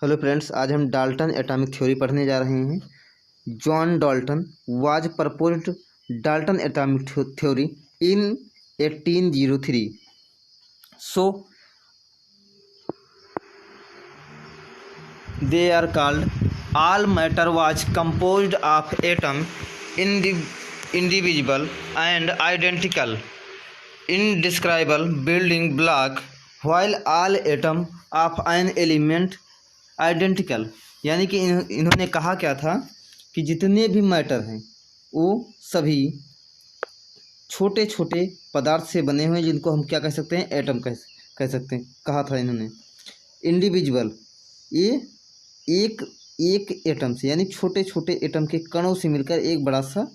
Hello friends, आज हम Dalton atomic theory पढ़ने जा रहे हैं। John Dalton was proposed Dalton atomic theory in 1803। So they are called all matter was composed of atom individual and identical indescribable building block while all atom of an element identical। यानी कि इन्होंने कहा क्या था कि जितने भी matter हैं वो सभी छोटे छोटे पदार्थ से बने हुए हैं, जिनको हम क्या कह सकते हैं, एटम कह सकते हैं। कहा था इन्होंने इंडिविजुअल, ये एक एक एटम से यानी छोटे छोटे एटम के कणों से मिलकर एक बड़ा सा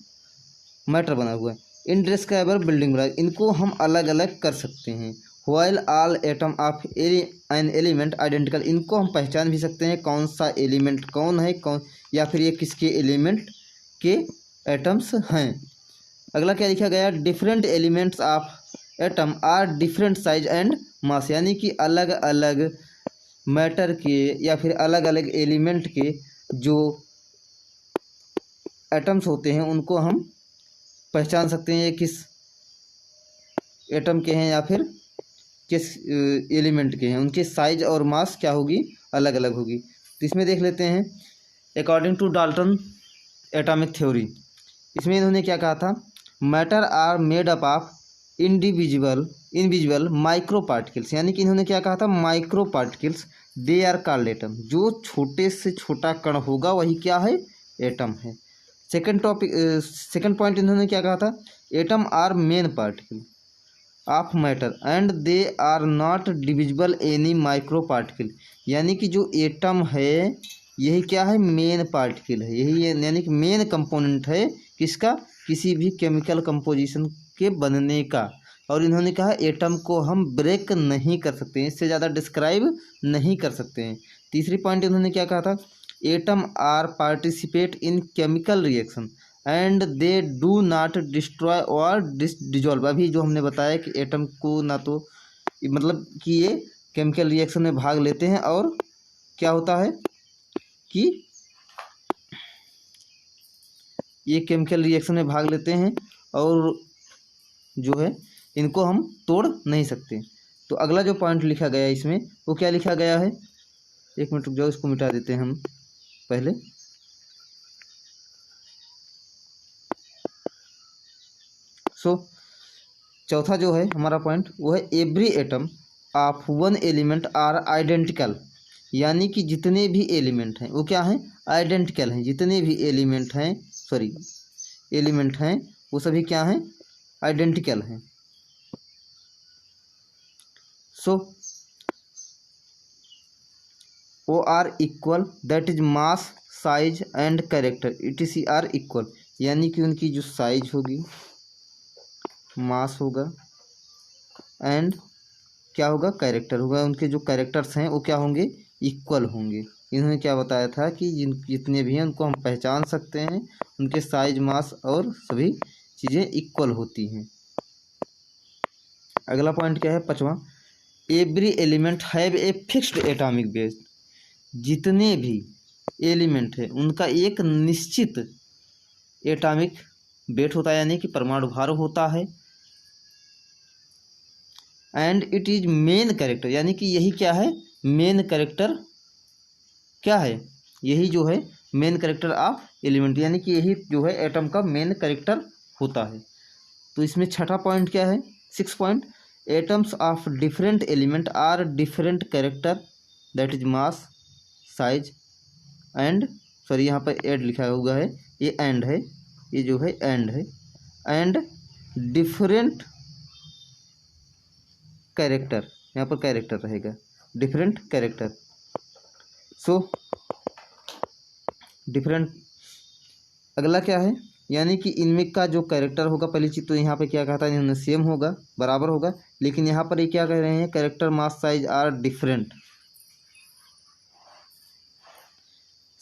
मैटर बना हुआ है। इनडिस्क्राइबेबल बिल्डिंग ब्लॉक, इनको हम अलग अलग कर सकते हैं। While all atom of an element identical, इनको हम पहचान भी सकते हैं कौन सा एलिमेंट कौन है, कौन या फिर ये किसके एलिमेंट के एटम्स हैं। अगला क्या लिखा गया, different elements of atom are different size and mass, यानी कि अलग अलग मैटर के या फिर अलग अलग एलिमेंट के जो एटम्स होते हैं उनको हम पहचान सकते हैं ये किस एटम के हैं या फिर किस एलिमेंट के हैं। उनके साइज और मास क्या होगी, अलग अलग होगी। तो इसमें देख लेते हैं according to Dalton atomic theory, इसमें इन्होंने क्या कहा था, matter are made up of invisible micro particles, यानी कि इन्होंने क्या कहा था, micro particles they are called atom. जो छोटे से छोटा कण होगा वही क्या है, एटम है। सेकंड पॉइंट इन्होंने क्या कहा था, atom are main particle of matter and they are not divisible any micro particle, यानी कि जो एटम है यही क्या है, मेन पार्टिकल है, यही यानी कि मेन कंपोनेंट है किसका, किसी भी केमिकल कंपोजिशन के बनने का। और इन्होंने कहा एटम को हम ब्रेक नहीं कर सकते हैं, इससे ज़्यादा डिस्क्राइब नहीं कर सकते हैं। तीसरी पॉइंट इन्होंने क्या कहा था, atom are participate in chemical reaction and they do not destroy और डिजॉल्व। अभी जो हमने बताया कि एटम को ना तो मतलब कि ये केमिकल रिएक्शन में भाग लेते हैं और क्या होता है कि ये केमिकल रिएक्शन में भाग लेते हैं और जो है इनको हम तोड़ नहीं सकते। तो अगला जो पॉइंट लिखा गया है इसमें वो क्या लिखा गया है, एक मिनट रुक जाओ, इसको मिटा देते हैं हम पहले। चौथा जो है हमारा पॉइंट वो है every atom of one element are identical, यानी कि जितने भी एलिमेंट हैं वो क्या हैं, आइडेंटिकल हैं। जितने भी एलिमेंट हैं वो सभी क्या हैं, आइडेंटिकल हैं। All are equal, that is mass size and character, ETC are equal, यानी कि उनकी जो साइज होगी, मास होगा एंड क्या होगा, कैरेक्टर होगा, उनके जो कैरेक्टर्स हैं वो क्या होंगे, इक्वल होंगे। इन्होंने क्या बताया था कि जितने भी हैं उनको हम पहचान सकते हैं, उनके साइज मास और सभी चीज़ें इक्वल होती हैं। अगला पॉइंट क्या है, पांचवा, every element have a fixed atomic base, जितने भी एलिमेंट है उनका एक निश्चित एटॉमिक वेट होता है, यानी कि परमाणु भार होता है। And it is main character, यानी कि यही क्या है, मेन कैरेक्टर क्या है, यही जो है मेन कैरेक्टर ऑफ एलिमेंट, यानी कि यही जो है एटम का मेन कैरेक्टर होता है। तो इसमें छठा पॉइंट क्या है, 6 point, atoms of different element are different character, that is mass size and, sorry यहाँ पर एड लिखा हुआ है, ये एंड है, ये जो है एंड है, एंड डिफरेंट कैरेक्टर, यहाँ पर कैरेक्टर रहेगा, डिफरेंट कैरेक्टर। डिफरेंट, अगला क्या है, यानी कि इनमें का जो कैरेक्टर होगा, पहली चीज़ तो यहाँ पे क्या कहा था इन्होंने, सेम होगा, बराबर होगा, लेकिन यहाँ पर ये क्या कह रहे हैं, character mass size are different.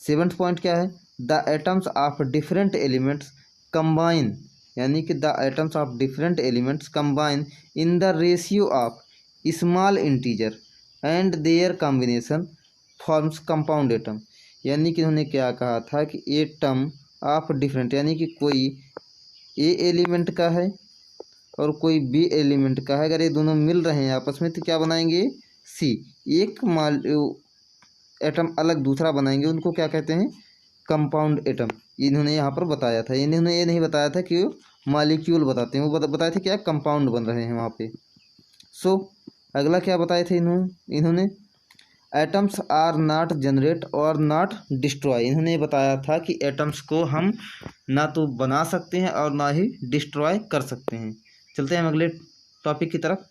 7th point क्या है, the atoms of different elements combine, यानी कि the atoms of different elements combine in the ratio of small integer and their combination forms compound atom, यानी कि उन्होंने क्या कहा था कि एटम ऑफ डिफरेंट, यानी कि कोई ए एलिमेंट का है और कोई बी एलिमेंट का है, अगर ये दोनों मिल रहे हैं आपस में तो क्या बनाएंगे सी, एक एटम अलग दूसरा बनाएंगे, उनको क्या कहते हैं कंपाउंड एटम। इन्होंने यहाँ पर बताया था, इन्होंने ये नहीं बताया था कि वो मॉलिक्यूल बताते हैं, वो बताए थे क्या कंपाउंड बन रहे हैं वहाँ पे। सो अगला क्या बताए थे इन्होंने एटम्स आर नॉट जनरेट और नॉट डिस्ट्रॉय, इन्होंने बताया था कि एटम्स को हम ना तो बना सकते हैं और ना ही डिस्ट्रॉय कर सकते हैं। चलते हैं हम अगले टॉपिक की तरफ,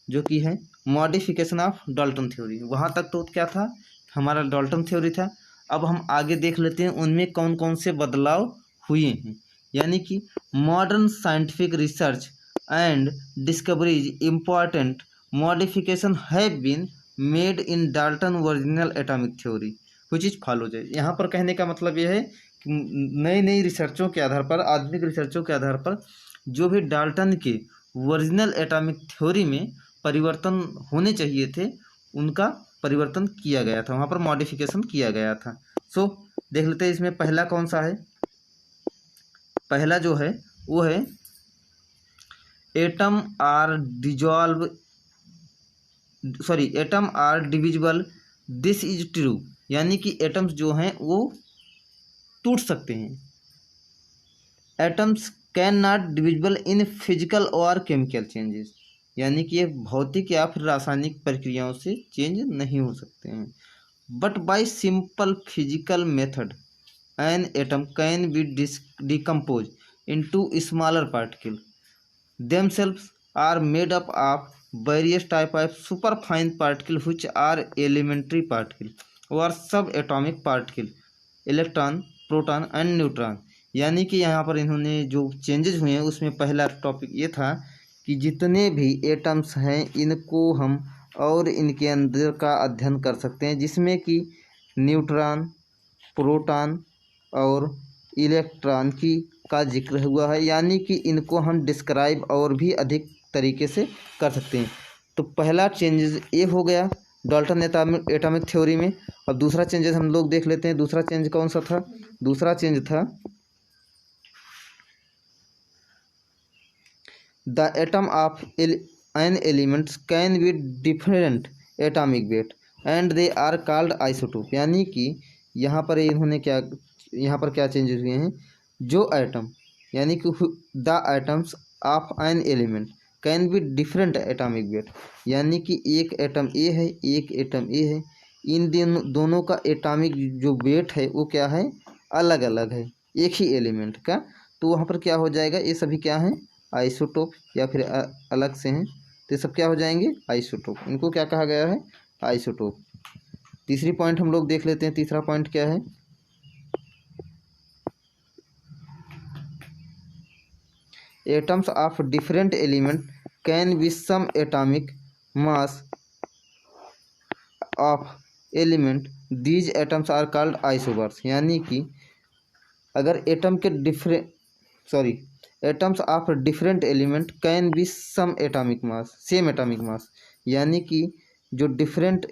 जो कि है मॉडिफिकेशन ऑफ डाल्टन थ्योरी। वहाँ तक तो क्या था, हमारा डाल्टन थ्योरी था। अब हम आगे देख लेते हैं उनमें कौन कौन से बदलाव हुए हैं, यानी कि modern scientific research and discoveries important modification have been made in Dalton original atomic theory which is follows है। यहाँ पर कहने का मतलब यह है कि नई नई रिसर्चों के आधार पर, आधुनिक रिसर्चों के आधार पर जो भी डाल्टन के ओरिजिनल एटॉमिक थ्योरी में परिवर्तन होने चाहिए थे, उनका परिवर्तन किया गया था, वहाँ पर मॉडिफिकेशन किया गया था। सो देख लेते हैं इसमें पहला कौन सा है। पहला जो है वो है atom are divisible, this is true, यानी कि एटम्स जो हैं वो टूट सकते हैं। Atoms can not divisible in physical और केमिकल चेंजेस, यानी कि ये भौतिक या फिर रासायनिक प्रक्रियाओं से चेंज नहीं हो सकते हैं। But by simple physical method an atom can be decompose into smaller particle themselves are made up of various type of superfine particle which are elementary particle or subatomic particle electron, proton and neutron. यानी कि यहाँ पर इन्होंने जो changes हुए हैं उसमें पहला टॉपिक ये था कि जितने भी एटम्स हैं इनको हम और इनके अंदर का अध्ययन कर सकते हैं, जिसमें कि न्यूट्रॉन, प्रोटॉन और इलेक्ट्रॉन की का जिक्र हुआ है, यानी कि इनको हम डिस्क्राइब और भी अधिक तरीके से कर सकते हैं। तो पहला चेंजेस ये हो गया डाल्टन एटॉमिक थ्योरी में। अब दूसरा चेंजेस हम लोग देख लेते हैं। दूसरा चेंज कौन सा था? दूसरा चेंज था the atom of an elements can be different atomic weight and they are called isotope. यानी कि यहाँ पर क्या चेंजेस हुए हैं, जो एटम यानी कि the atoms of an element can be different atomic wait, यानी कि एक एटम ए है, एक एटम ए है, इन दोनों का एटॉमिक जो वेट है वो क्या है, अलग अलग है एक ही एलिमेंट का। तो वहाँ पर क्या हो जाएगा, ये सभी क्या हैं, आइसोटोप या फिर अलग से हैं, तो सब क्या हो जाएंगे, आइसोटोप। इनको क्या कहा गया है, आइसोटोप। तीसरी पॉइंट हम लोग देख लेते हैं। तीसरा पॉइंट क्या है, atoms of different element can be some atomic mass of element, these atoms are called isobars. यानी कि अगर atoms of different element can be some atomic mass, same atomic mass, यानी कि जो डिफरेंट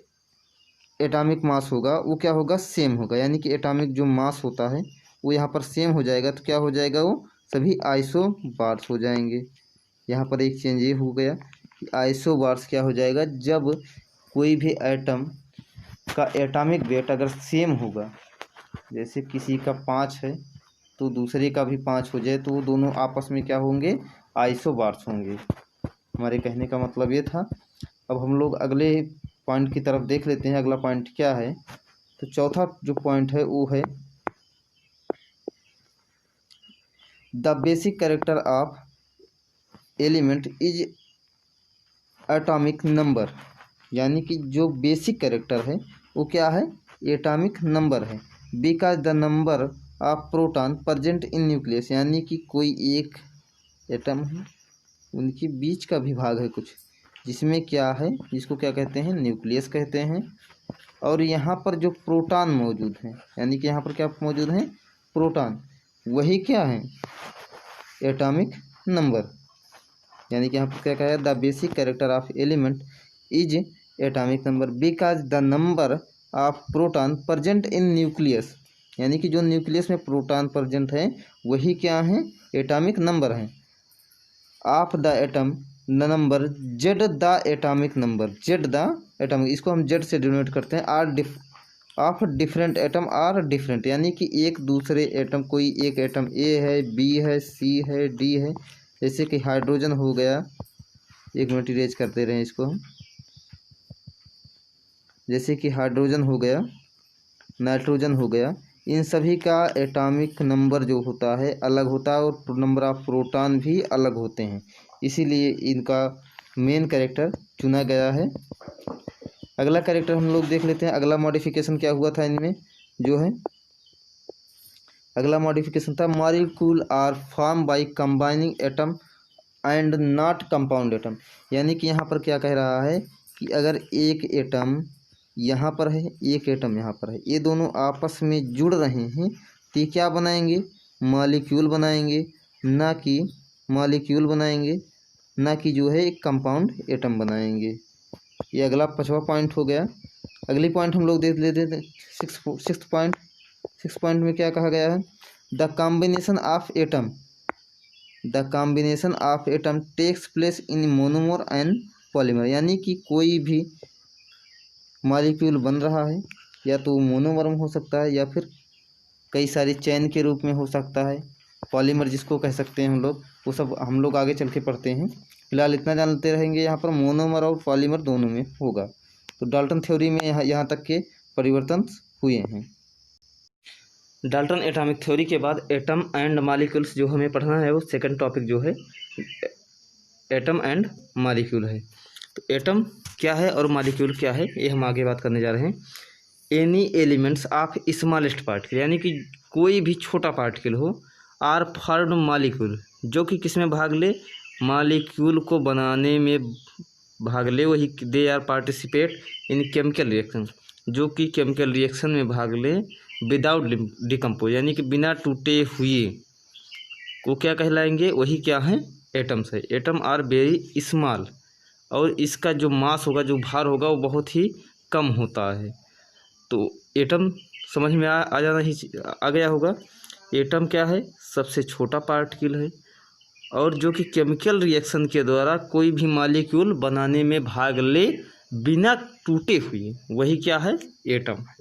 एटॉमिक मास होगा वो क्या होगा, सेम होगा, यानी कि एटॉमिक जो मास होता है वो यहाँ पर सेम हो जाएगा, तो क्या हो जाएगा, वो सभी आइसोबार्स हो जाएंगे। यहाँ पर एक चेंज ये हो गया कि आइसोबार्स क्या हो जाएगा, जब कोई भी एटम का एटॉमिक वेट अगर सेम होगा, जैसे किसी का 5 है तो दूसरे का भी 5 हो जाए, तो वो दोनों आपस में क्या होंगे, आइसोबार्स होंगे। हमारे कहने का मतलब ये था। अब हम लोग अगले पॉइंट की तरफ देख लेते हैं। अगला पॉइंट क्या है, तो चौथा जो पॉइंट है वो है the basic character of element is atomic number. यानी कि जो बेसिक कैरेक्टर है वो क्या है, एटॉमिक नंबर है। Because the number of proton present in nucleus, यानी कि कोई एक एटम है, उनके बीच का भी भाग है कुछ, जिसमें क्या है, जिसको क्या कहते हैं, न्यूक्लियस कहते हैं। और यहाँ पर जो प्रोटॉन मौजूद है, यानी कि यहाँ पर क्या मौजूद है, प्रोटॉन, वही क्या है, एटॉमिक नंबर। यानी कि यहाँ पर क्या कहा है, the basic character of element is atomic number because the number of proton present in nucleus, यानी कि जो न्यूक्लियस में प्रोटॉन प्रेजेंट है वही क्या है, एटॉमिक नंबर है। Of the atom number Z the atomic number, Z the atomic, इसको हम जेड से डिनोट करते हैं। Are of different atom are different, यानी कि एक दूसरे एटम, कोई एक एटम ए है, बी है, सी है, डी है, जैसे कि हाइड्रोजन हो गया, एक मिनट इरेज करते रहे इसको हम, जैसे कि हाइड्रोजन हो गया, नाइट्रोजन हो गया, इन सभी का एटॉमिक नंबर जो होता है अलग होता है और नंबर ऑफ प्रोटॉन भी अलग होते हैं, इसीलिए इनका मेन कैरेक्टर चुना गया है। अगला कैरेक्टर हम लोग देख लेते हैं, अगला मॉडिफिकेशन क्या हुआ था इनमें, जो है अगला मॉडिफिकेशन था molecule are form by combining atom and not compound atom, यानी कि यहाँ पर क्या कह रहा है कि अगर एक एटम यहाँ पर है, एक एटम यहाँ पर है, ये दोनों आपस में जुड़ रहे हैं तो ये क्या बनाएंगे, मॉलिक्यूल बनाएंगे, ना कि मॉलिक्यूल बनाएंगे, ना कि जो है एक कंपाउंड एटम बनाएंगे। ये अगला 5वां पॉइंट हो गया। अगली पॉइंट हम लोग देख लेते हैं, सिक्स पॉइंट में क्या कहा गया है, the combination of atom takes place in monomer and polymer, यानी कि कोई भी मॉलिक्यूल बन रहा है या तो मोनोमर हो सकता है या फिर कई सारी चैन के रूप में हो सकता है, पॉलीमर जिसको कह सकते हैं हम लोग, वो सब हम लोग आगे चल के पढ़ते हैं। फिलहाल इतना जानते रहेंगे, यहाँ पर मोनोमर और पॉलीमर दोनों में होगा। तो डाल्टन थ्योरी में यहाँ तक के परिवर्तन हुए हैं। डाल्टन एटॉमिक थ्योरी के बाद एटम एंड मॉलिक्यूल्स जो हमें पढ़ना है वो सेकंड टॉपिक जो है एटम एंड मॉलिक्यूल है। तो एटम क्या है और मॉलिक्यूल क्या है ये हम आगे बात करने जा रहे हैं। Any elements of smallest particle, यानी कि कोई भी छोटा पार्टिकल हो, आर फॉर्म्ड मॉलिक्यूल, जो कि किस में भाग ले, मॉलिक्यूल को बनाने में भाग ले, वही they are participate in chemical reaction, जो कि केमिकल रिएक्शन में भाग ले विदाउट डिकम्पोज, यानी कि बिना टूटे हुए को क्या कहलाएंगे, वही क्या है, एटम्स है। एटम आर वेरी स्मॉल, और इसका जो मास होगा, जो भार होगा वो बहुत ही कम होता है। तो एटम समझ में आ जाना ही आ गया होगा। एटम क्या है, सबसे छोटा पार्टिकल है, और जो कि केमिकल रिएक्शन के द्वारा कोई भी मॉलिक्यूल बनाने में भाग ले बिना टूटे हुए, वही क्या है, एटम है,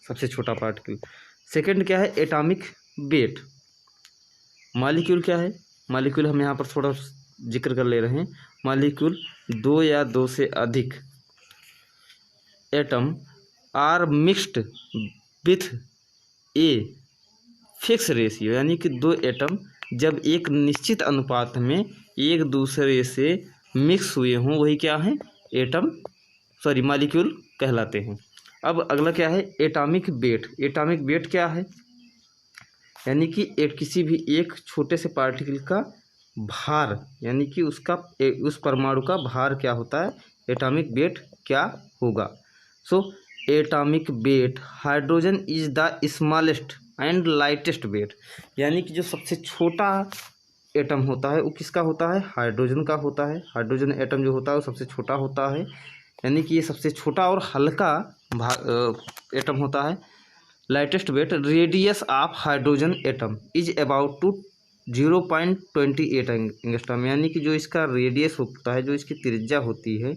सबसे छोटा पार्टिकल। सेकंड क्या है, एटॉमिक वेट। मॉलिक्यूल क्या है, मॉलिक्यूल हम यहाँ पर थोड़ा जिक्र कर ले रहे हैं। मॉलिक्यूल दो या दो से अधिक atom are mixed with a fix ratio, यानी कि दो एटम जब एक निश्चित अनुपात में एक दूसरे से मिक्स हुए हों, वही क्या है, मॉलिक्यूल कहलाते हैं। अब अगला क्या है, एटॉमिक वेट। एटॉमिक वेट क्या है, यानी कि किसी भी एक छोटे से पार्टिकल का भार, यानी कि उस परमाणु का भार क्या होता है, एटॉमिक वेट क्या होगा। So atomic weight, hydrogen is the smallest and lightest weight, यानी कि जो सबसे छोटा एटम होता है वो किसका होता है, हाइड्रोजन का होता है। हाइड्रोजन एटम जो होता है वो सबसे छोटा होता है, यानी कि ये सबसे छोटा और हल्का एटम होता है। Lightest weight, radius of hydrogen atom is about to 0.28 angstrom, यानी कि जो इसका रेडियस होता है, जो इसकी त्रिज्या होती है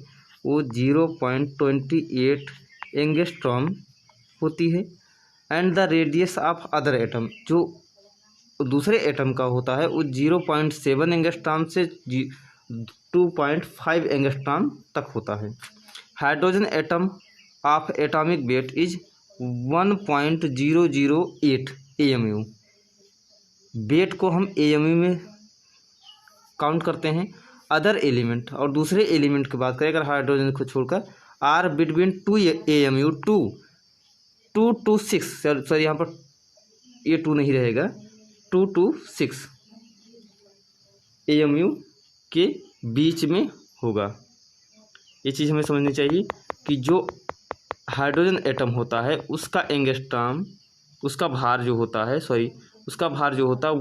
वो 0.28 एंगस्ट्रॉम होती है। And the radius of other atom, जो दूसरे एटम का होता है वो 0.7 एंगस्ट्रॉम से 2.5 एंगस्ट्रॉम तक होता है। Hydrogen atom of atomic weight is 1.008 AMU। Weight को हम AMU में काउंट करते हैं। अदर एलिमेंट, और दूसरे एलिमेंट की बात करें अगर हाइड्रोजन को छोड़कर, are between 2 AMU 2 to 6, sorry यहाँ पर ये 2 नहीं रहेगा, 2 to 6 AMU के बीच में होगा। ये चीज़ हमें समझनी चाहिए कि जो हाइड्रोजन एटम होता है उसका एंगस्ट्रॉम, उसका भार जो होता है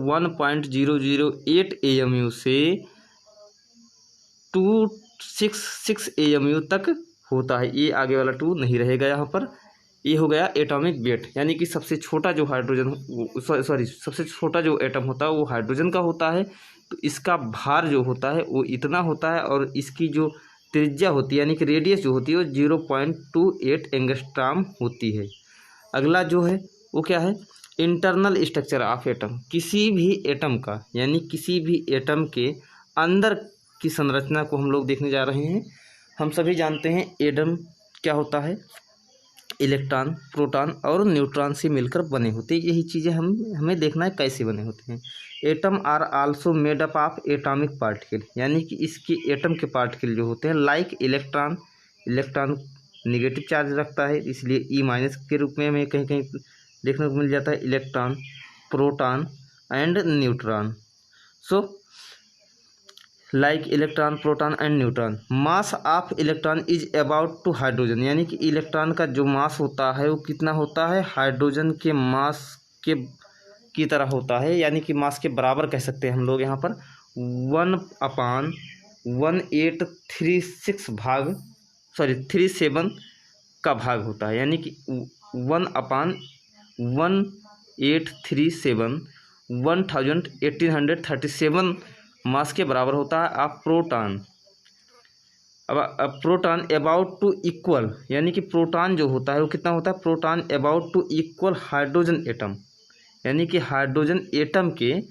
1.008 AMU से 266 AMU तक होता है। ये आगे वाला 2 नहीं रहेगा यहाँ पर, ये हो गया एटॉमिक वेट, यानी कि सबसे छोटा जो हाइड्रोजन सबसे छोटा जो एटम होता है वो हाइड्रोजन का होता है। तो इसका भार जो होता है वो इतना होता है और इसकी जो त्रिज्या होती है यानी कि रेडियस जो होती है वो 0.28 एंगस्ट्रॉम होती है। अगला जो है वो क्या है, इंटरनल स्ट्रक्चर ऑफ एटम। किसी भी एटम का यानी किसी भी एटम के अंदर की संरचना को हम लोग देखने जा रहे हैं। हम सभी जानते हैं एटम क्या होता है, इलेक्ट्रॉन, प्रोटॉन और न्यूट्रॉन से मिलकर बने होते हैं। यही चीज़ें हमें देखना है कैसे बने होते हैं। Atom are also made up of atomic particle, यानी कि इसके एटम के पार्टिकल जो होते हैं like electron, electron negative charge रखता है इसलिए ई माइनस के रूप में हमें कहीं कहीं देखने को मिल जाता है, electron, proton and neutron. So like electron, proton and neutron. Mass of electron is about to hydrogen, यानी कि इलेक्ट्रॉन का जो मास होता है वो कितना होता है, हाइड्रोजन के मास के की तरह होता है, यानी कि मास के बराबर कह सकते हैं हम लोग यहाँ पर। 1/1836 का भाग होता है, यानी कि 1/1837 1837 मास के बराबर होता है आप प्रोटॉन। अब प्रोटॉन अबाउट टू इक्वल, यानी कि प्रोटॉन जो होता है वो कितना होता है, proton about to equal hydrogen atom, यानी कि हाइड्रोजन एटम के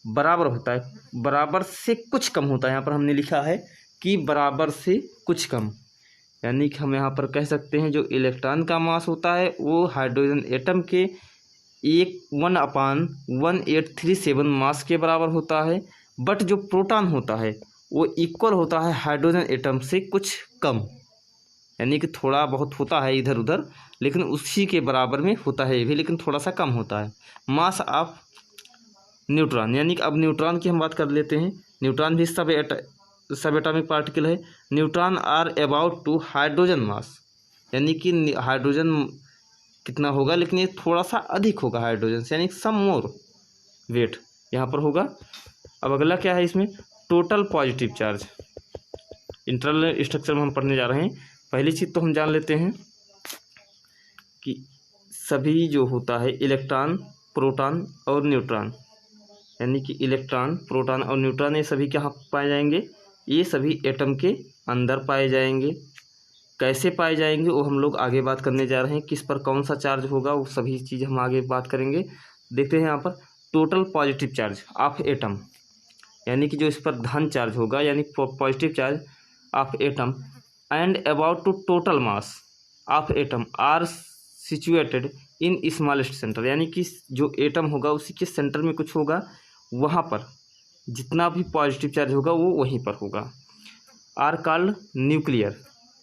बराबर होता है, बराबर से कुछ कम होता है। यहाँ पर हमने लिखा है कि बराबर से कुछ कम, यानी कि हम यहाँ पर कह सकते हैं जो इलेक्ट्रॉन का मास होता है वो हाइड्रोजन एटम के 1/1837 मास के बराबर होता है। बट जो प्रोटॉन होता है वो इक्वल होता है हाइड्रोजन एटम से कुछ कम, यानी कि थोड़ा बहुत होता है इधर उधर, लेकिन उसी के बराबर में होता है ये भी, लेकिन थोड़ा सा कम होता है। मास ऑफ न्यूट्रॉन, यानी कि अब न्यूट्रॉन की हम बात कर लेते हैं। न्यूट्रॉन भी सब एटॉमिक पार्टिकल है। Neutron are about to hydrogen mass, यानी कि हाइड्रोजन कितना होगा, लेकिन ये थोड़ा सा अधिक होगा हाइड्रोजन से, यानी सम मोर वेट यहाँ पर होगा। अब अगला क्या है इसमें, total positive charge. Internal structure में हम पढ़ने जा रहे हैं। पहली चीज़ तो हम जान लेते हैं कि सभी जो होता है इलेक्ट्रॉन, प्रोटॉन और न्यूट्रॉन, यानी कि इलेक्ट्रॉन, प्रोटॉन और न्यूट्रॉन ये सभी कहाँ पाए जाएंगे, ये सभी एटम के अंदर पाए जाएंगे। कैसे पाए जाएंगे वो हम लोग आगे बात करने जा रहे हैं, किस पर कौन सा चार्ज होगा वो सभी चीज़ हम आगे बात करेंगे। देखते हैं यहाँ पर total positive charge of atom, यानी कि जो इस पर धन चार्ज होगा, यानी positive charge of atom and about to total mass of atom are situated in smallest centre, यानी कि जो एटम होगा उसी के सेंटर में कुछ होगा, वहाँ पर जितना भी पॉजिटिव चार्ज होगा वो वहीं पर होगा। आर कॉल्ड न्यूक्लियर,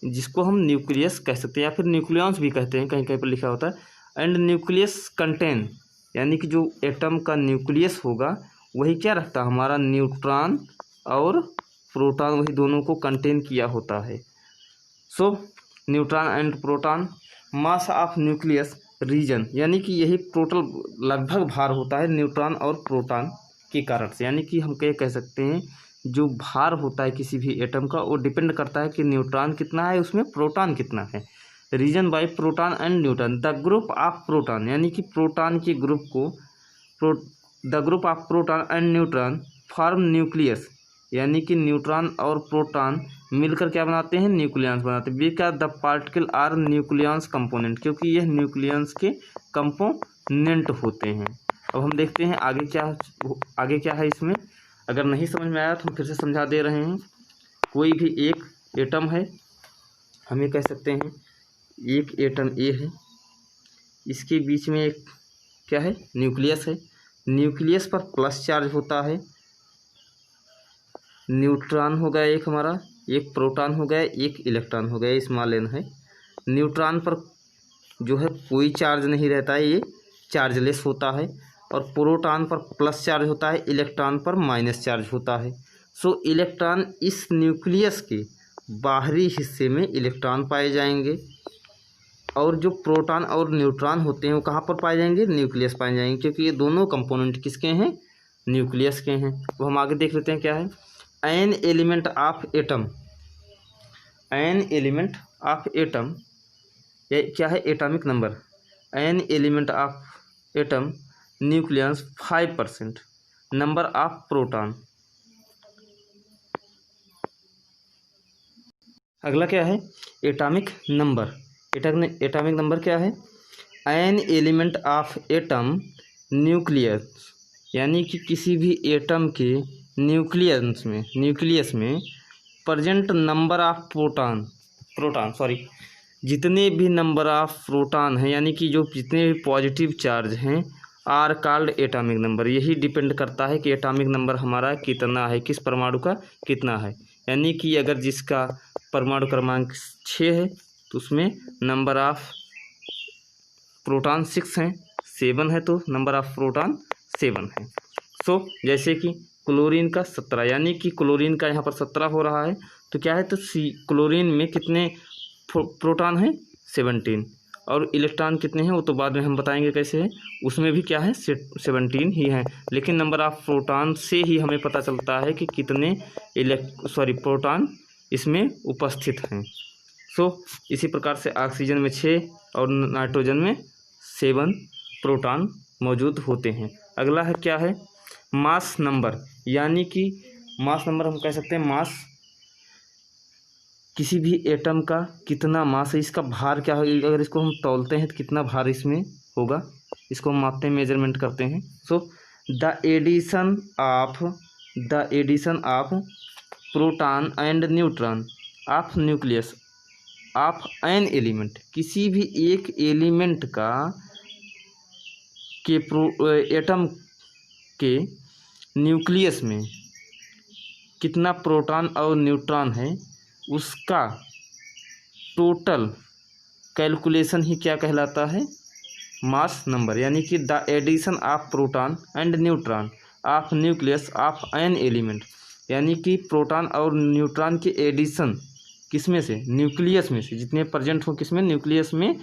जिसको हम न्यूक्लियस कह सकते हैं या फिर न्यूक्लियॉन्स भी कहते हैं, कहीं कहीं पर लिखा होता है। एंड न्यूक्लियस कंटेन, यानी कि जो एटम का न्यूक्लियस होगा वही क्या रखता है, हमारा न्यूट्रॉन और प्रोटॉन, वही दोनों को कंटेन किया होता है। So neutron and proton. Mass of nucleus region, यानी कि यही टोटल लगभग भार होता है न्यूट्रॉन और प्रोटॉन के कारण से, यानी कि हम कह सकते हैं जो भार होता है किसी भी एटम का वो डिपेंड करता है कि न्यूट्रॉन कितना है उसमें, प्रोटॉन कितना है। Region by proton and neutron. The group of proton, यानी कि प्रोटॉन के ग्रुप को the group of proton and neutron form nucleus, यानी कि न्यूट्रॉन और प्रोटॉन मिलकर क्या बनाते हैं, न्यूक्लियंस बनाते हैं। Because the particle are nucleons component, क्योंकि यह न्यूक्लियंस के कंपोनेंट होते हैं। अब हम देखते हैं आगे क्या है इसमें। अगर नहीं समझ में आया तो हम फिर से समझा दे रहे हैं। कोई भी एक एटम है, हम ये कह सकते हैं एक एटम ए है, इसके बीच में एक क्या है, न्यूक्लियस है। न्यूक्लियस पर प्लस चार्ज होता है, न्यूट्रॉन हो गया एक हमारा, एक प्रोटॉन हो गया, एक इलेक्ट्रॉन हो गया, स्मॉल एन है। न्यूट्रॉन पर जो है कोई चार्ज नहीं रहता है, ये चार्जलेस होता है। और प्रोटॉन पर प्लस चार्ज होता है, इलेक्ट्रॉन पर माइनस चार्ज होता है। सो इलेक्ट्रॉन, इस न्यूक्लियस के बाहरी हिस्से में इलेक्ट्रॉन पाए जाएंगे, और जो प्रोटॉन और न्यूट्रॉन होते हैं वो कहाँ पर पाए जाएंगे, न्यूक्लियस पाए जाएंगे, क्योंकि ये दोनों कंपोनेंट किसके हैं, न्यूक्लियस के हैं। तो हम आगे देख लेते हैं क्या है। N element of atom, N element of atom, ये क्या है, atomic number, N element of atom nucleus 5%, number of proton. अगला क्या है, एटॉमिक नंबर। एटॉमिक नंबर क्या है, N element of atom nucleus, यानी कि किसी भी एटम के न्यूक्लियस में प्रेजेंट नंबर ऑफ प्रोटॉन जितने भी नंबर ऑफ प्रोटॉन हैं, यानी कि जो जितने भी पॉजिटिव चार्ज हैं, आर कॉल्ड एटॉमिक नंबर। यही डिपेंड करता है कि एटॉमिक नंबर हमारा कितना है, किस परमाणु का कितना है। यानी कि अगर जिसका परमाणु क्रमांक 6 है तो उसमें नंबर ऑफ प्रोटॉन 6 हैं, 7 है तो नंबर ऑफ प्रोटॉन 7 है। सो जैसे कि क्लोरीन का 17, यानी कि क्लोरीन का यहाँ पर 17 हो रहा है तो क्या है, तो क्लोरीन में कितने प्रोटॉन हैं, 17, और इलेक्ट्रॉन कितने हैं वो तो बाद में हम बताएंगे कैसे है। उसमें भी क्या है, 17 ही हैं, लेकिन नंबर ऑफ प्रोटॉन से ही हमें पता चलता है कि कितने प्रोटॉन इसमें उपस्थित हैं। सो इसी प्रकार से ऑक्सीजन में 6 और नाइट्रोजन में 7 प्रोटॉन मौजूद होते हैं। अगला है क्या है, मास नंबर, यानी कि मास नंबर हम कह सकते हैं मास, किसी भी एटम का कितना मास है, इसका भार क्या है, अगर इसको हम तौलते हैं तो कितना भार इसमें होगा, इसको हम मापते हैं, मेजरमेंट करते हैं। So the addition of proton and neutron of nucleus of an element, किसी भी एक एलिमेंट का के एटम के न्यूक्लियस में कितना प्रोटॉन और न्यूट्रॉन है, उसका टोटल कैलकुलेशन ही क्या कहलाता है, मास नंबर। यानी कि the addition of proton and neutron of nucleus of an element, यानी कि प्रोटॉन और न्यूट्रॉन के एडिशन किसमें से, न्यूक्लियस में से, जितने प्रेजेंट हो किसमें, न्यूक्लियस में,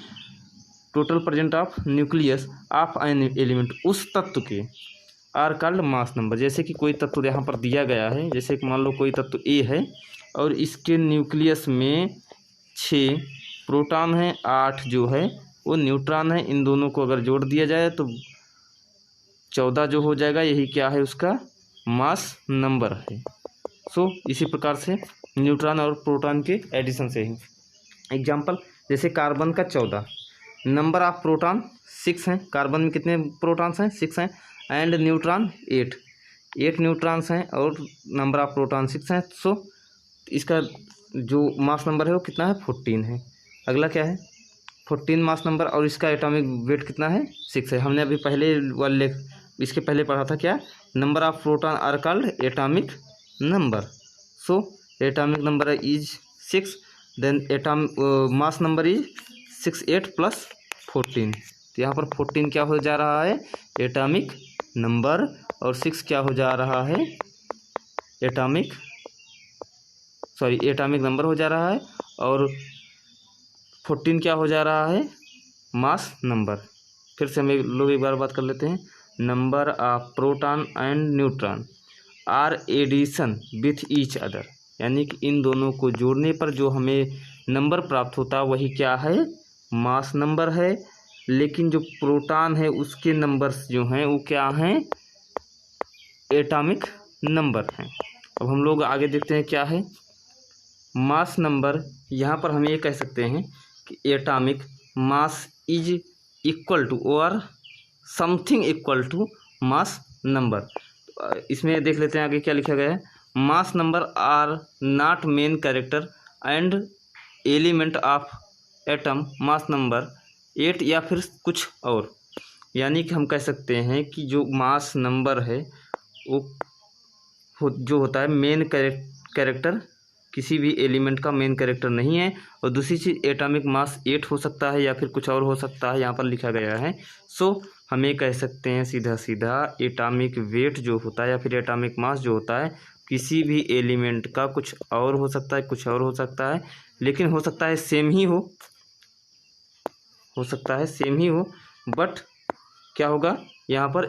total present of nucleus of an element, उस तत्व के आर कॉल्ड मास नंबर। जैसे कि कोई तत्व यहाँ पर दिया गया है, जैसे कि मान लो कोई तत्व ए है और इसके न्यूक्लियस में 6 प्रोटॉन है, 8 जो है वो न्यूट्रॉन है, इन दोनों को अगर जोड़ दिया जाए तो 14 जो हो जाएगा, यही क्या है, उसका मास नंबर है। सो इसी प्रकार से न्यूट्रॉन और प्रोटॉन के एडिशन से ही एग्जाम्पल, जैसे कार्बन का 14, नंबर ऑफ प्रोटॉन 6 हैं, कार्बन में कितने प्रोटॉन्स हैं, 6 हैं, एंड न्यूट्रॉन 8 न्यूट्रॉन्स हैं और नंबर ऑफ प्रोटॉन 6 हैं। सो इसका जो मास नंबर है वो कितना है, 14 है। अगला क्या है, 14 मास नंबर, और इसका एटॉमिक वेट कितना है, 6 है। हमने अभी पहले वाले इसके पहले पढ़ा था क्या, number of proton are called atomic number. So atomic number is 6, then mass number is 6, 8 + 14, तो यहाँ पर 14 क्या हो जा रहा है, एटॉमिक नंबर, और 6 क्या हो जा रहा है, एटॉमिक नंबर हो जा रहा है, और 14 क्या हो जा रहा है, मास नंबर। फिर से हम लोग एक बार बात कर लेते हैं, number of proton and neutron are addition with each other, यानी कि इन दोनों को जोड़ने पर जो हमें नंबर प्राप्त होता है वही क्या है, मास नंबर है। लेकिन जो प्रोटॉन है उसके नंबर्स जो हैं वो क्या हैं, एटॉमिक नंबर हैं। अब हम लोग आगे देखते हैं क्या है मास नंबर। यहाँ पर हम ये कह सकते हैं कि atomic mass is equal to और something equal to mass number. इसमें देख लेते हैं आगे क्या लिखा गया है, mass number are not main character and element of atom mass number 8 या फिर कुछ और। यानी कि हम कह सकते हैं कि जो मास नंबर है वो जो होता है मेन कैरेक्टर, किसी भी एलिमेंट का मेन कैरेक्टर नहीं है। और दूसरी चीज़ एटॉमिक मास 8 हो सकता है या फिर कुछ और हो सकता है, यहाँ पर लिखा गया है। सो हमें कह सकते हैं सीधा सीधा एटॉमिक वेट जो होता है या फिर एटॉमिक मास जो होता है किसी भी एलिमेंट का कुछ और हो सकता है, कुछ और हो सकता है, लेकिन हो सकता है सेम ही हो सकता है सेम ही हो, बट क्या होगा यहाँ पर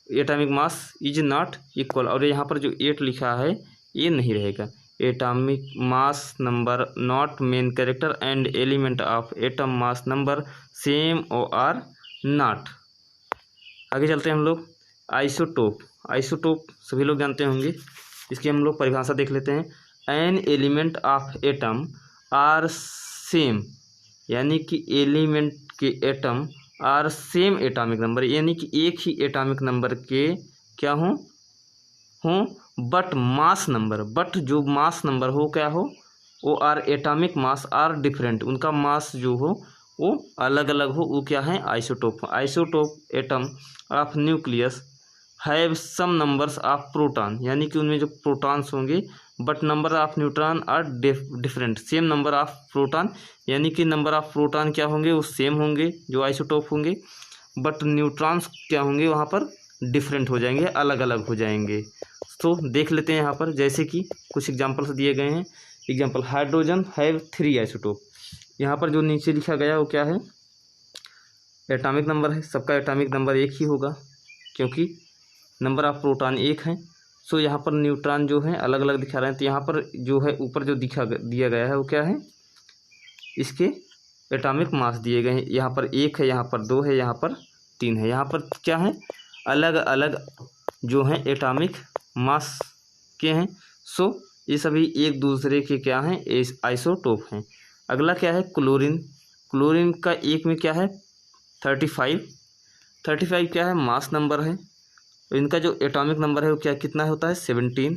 atomic mass is not equal, और यहाँ पर जो 8 लिखा है ये नहीं रहेगा। Atomic mass number not main character and element of atom mass number same और आर नॉट। आगे चलते हैं हम लोग। आइसोटोप, आइसोटोप सभी लोग जानते होंगे, इसकी हम लोग परिभाषा देख लेते हैं। An element of atom are same, यानी कि एलिमेंट के atom are same atomic number, यानी कि एक ही एटॉमिक नंबर के क्या हों, बट मास नंबर, बट जो मास नंबर हो क्या हो, वो are atomic mass are different, उनका मास जो हो वो अलग अलग हो, वो क्या है, isotope. Isotope atom of nucleus have some numbers of proton, यानी कि उनमें जो प्रोटॉन्स होंगे but number of neutron are different, same number of proton, यानी कि नंबर ऑफ प्रोटॉन क्या होंगे, वो सेम होंगे जो आइसोटोप होंगे, बट न्यूट्रॉन्स क्या होंगे वहाँ पर डिफरेंट हो जाएंगे, अलग अलग हो जाएंगे। तो देख लेते हैं यहाँ पर, जैसे कि कुछ एग्जाम्पल्स दिए गए हैं। Example, hydrogen have 3 isotope. यहाँ पर जो नीचे लिखा गया वो क्या है, एटॉमिक नंबर है, सबका एटॉमिक नंबर एक ही होगा क्योंकि नंबर ऑफ प्रोटॉन एक है। सो यहाँ पर न्यूट्रॉन जो है अलग अलग दिखा रहे हैं, तो यहाँ पर जो है ऊपर जो दिया गया है वो क्या है, इसके एटॉमिक मास दिए गए हैं। यहाँ पर 1 है, यहाँ पर 2 है, यहाँ पर 3 है, यहाँ पर क्या है, अलग अलग जो हैं एटॉमिक मास के हैं। सो ये सभी एक दूसरे के क्या हैं, आइसोटोप हैं। अगला क्या है, क्लोरीन। क्लोरीन का एक में क्या है 35 क्या है, मास नंबर है। इनका जो एटॉमिक नंबर है वो क्या कितना होता है, 17।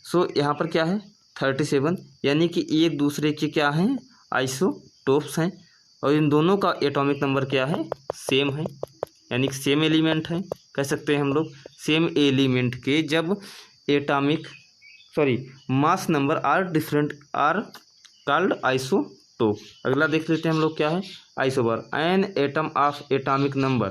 सो यहाँ पर क्या है 37, यानी कि एक दूसरे के क्या हैं, आइसोटोप्स हैं, और इन दोनों का एटॉमिक नंबर क्या है, सेम है, यानी कि सेम एलिमेंट है। कह सकते हैं हम लोग सेम एलिमेंट के जब mass number are different are called isotope. अगला देख लेते हैं हम लोग क्या है, isobar. An atom of atomic number,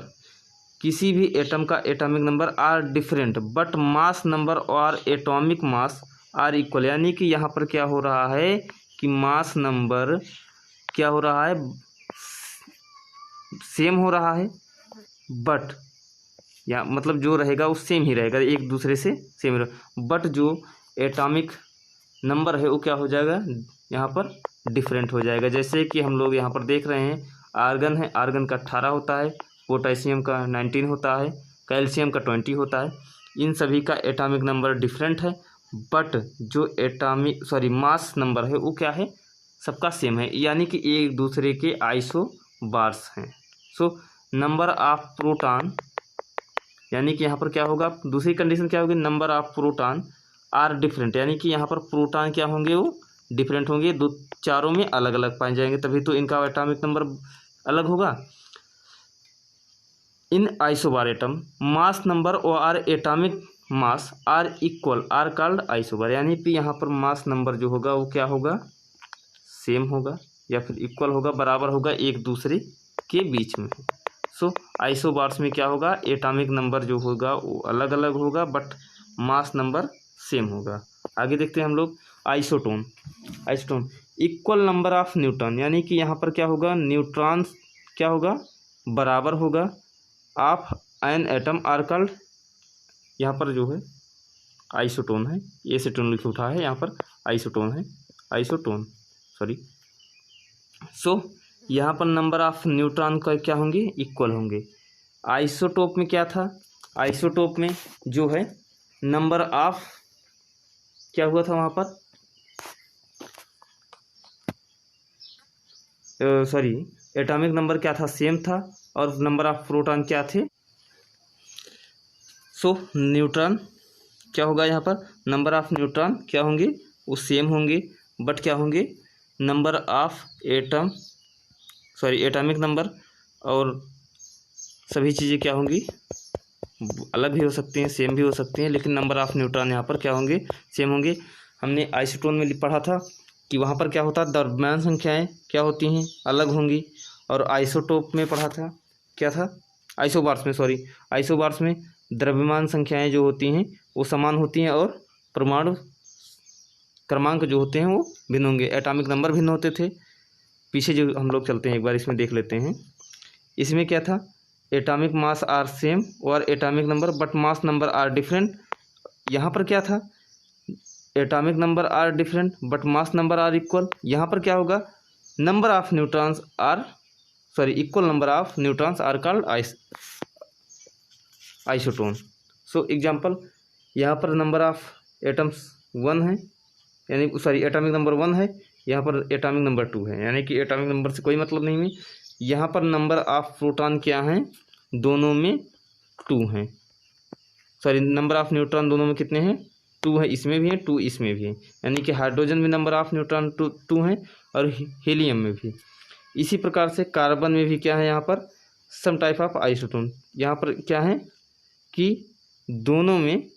किसी भी एटम का atomic number are different but mass number और एटॉमिक मास आर इक्वल, यानी कि यहाँ पर क्या हो रहा है कि मास नंबर क्या हो रहा है, सेम हो रहा है, बट या मतलब जो रहेगा वो सेम ही रहेगा, एक दूसरे से सेम रहेगा, बट जो एटॉमिक नंबर है वो क्या हो जाएगा, यहाँ पर डिफरेंट हो जाएगा। जैसे कि हम लोग यहाँ पर देख रहे हैं, आर्गन है, आर्गन का 18 होता है, पोटेशियम का 19 होता है, कैल्शियम का 20 होता है। इन सभी का एटॉमिक नंबर डिफरेंट है, बट जो मास नंबर है वो क्या है, सबका सेम है, यानी कि एक दूसरे के आइसोबार्स हैं। सो नंबर ऑफ प्रोटॉन, यानी कि यहाँ पर क्या होगा, दूसरी कंडीशन क्या होगी, number of proton are different, यानी कि यहाँ पर प्रोटॉन क्या होंगे, वो डिफरेंट होंगे, चारों में अलग अलग पाए जाएंगे, तभी तो इनका एटॉमिक नंबर अलग होगा। इन आइसोबार एटम मास नंबर और are atomic mass are equal are called isobar, यानी कि यहाँ पर मास नंबर जो होगा वो क्या होगा, सेम होगा या फिर इक्वल होगा, बराबर होगा, एक दूसरे के बीच में। सो आइसोबार्स में क्या होगा, एटॉमिक नंबर जो होगा वो अलग अलग होगा बट मास नंबर सेम होगा। आगे देखते हैं हम लोग, isotone. Isotone equal number of neutron, यानी कि यहाँ पर क्या होगा, न्यूट्रॉन्स क्या होगा, बराबर होगा of an atom are called, यहाँ पर जो है आइसोटोन है, एसीटोन लिख उठा है, यहाँ पर आइसोटोन है, आइसोटोन सॉरी। सो यहाँ पर नंबर ऑफ न्यूट्रॉन का क्या होंगे, इक्वल होंगे। आइसोटोप में क्या था, आइसोटोप में जो है नंबर ऑफ क्या हुआ था वहाँ पर, एटॉमिक नंबर क्या था, सेम था, और नंबर ऑफ प्रोटॉन क्या थे। सो न्यूट्रॉन क्या होगा, यहाँ पर नंबर ऑफ न्यूट्रॉन क्या होंगे, वो सेम होंगे, बट क्या होंगे, नंबर ऑफ एटॉमिक नंबर और सभी चीज़ें क्या होंगी, अलग भी हो सकती हैं, सेम भी हो सकती हैं, लेकिन नंबर ऑफ न्यूट्रॉन यहाँ पर क्या होंगे, सेम होंगे। हमने आइसोटोन में पढ़ा था कि वहाँ पर क्या होता है, द्रव्यमान संख्याएं क्या होती हैं, अलग होंगी, और आइसोटोप में पढ़ा था क्या था, आइसोबार्स में द्रव्यमान संख्याएं जो होती हैं वो समान होती हैं, और परमाणु क्रमांक जो होते हैं वो भिन्न होंगे, एटॉमिक नंबर भिन्न होते थे। पीछे जो हम लोग चलते हैं एक बार इसमें देख लेते हैं, इसमें क्या था, एटॉमिक मास आर सेम और atomic number but mass number are different. यहाँ पर क्या था, atomic number are different but mass number are equal. यहाँ पर क्या होगा, number of neutrons are equal number of neutrons are called isotone. So example, यहाँ पर नंबर ऑफ एटम्स 1 है, यानी एटॉमिक नंबर 1 है, यहाँ पर एटॉमिक नंबर 2 है, यानी कि एटॉमिक नंबर से कोई मतलब नहीं है। यहाँ पर नंबर ऑफ प्रोटॉन क्या है, दोनों में 2 हैं, नंबर ऑफ न्यूट्रॉन दोनों में कितने हैं, 2 है, इसमें भी है 2 इसमें भी है, यानी कि हाइड्रोजन में नंबर ऑफ न्यूट्रॉन 2 है और हीलियम में भी। इसी प्रकार से कार्बन में भी क्या है, यहाँ पर सम टाइप ऑफ आइसोटोन। यहाँ पर क्या है कि दोनों में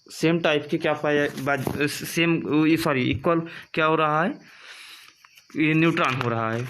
सेम टाइप के क्या पाया, इक्वल क्या हो रहा है, ये न्यूट्रॉन हो रहा है।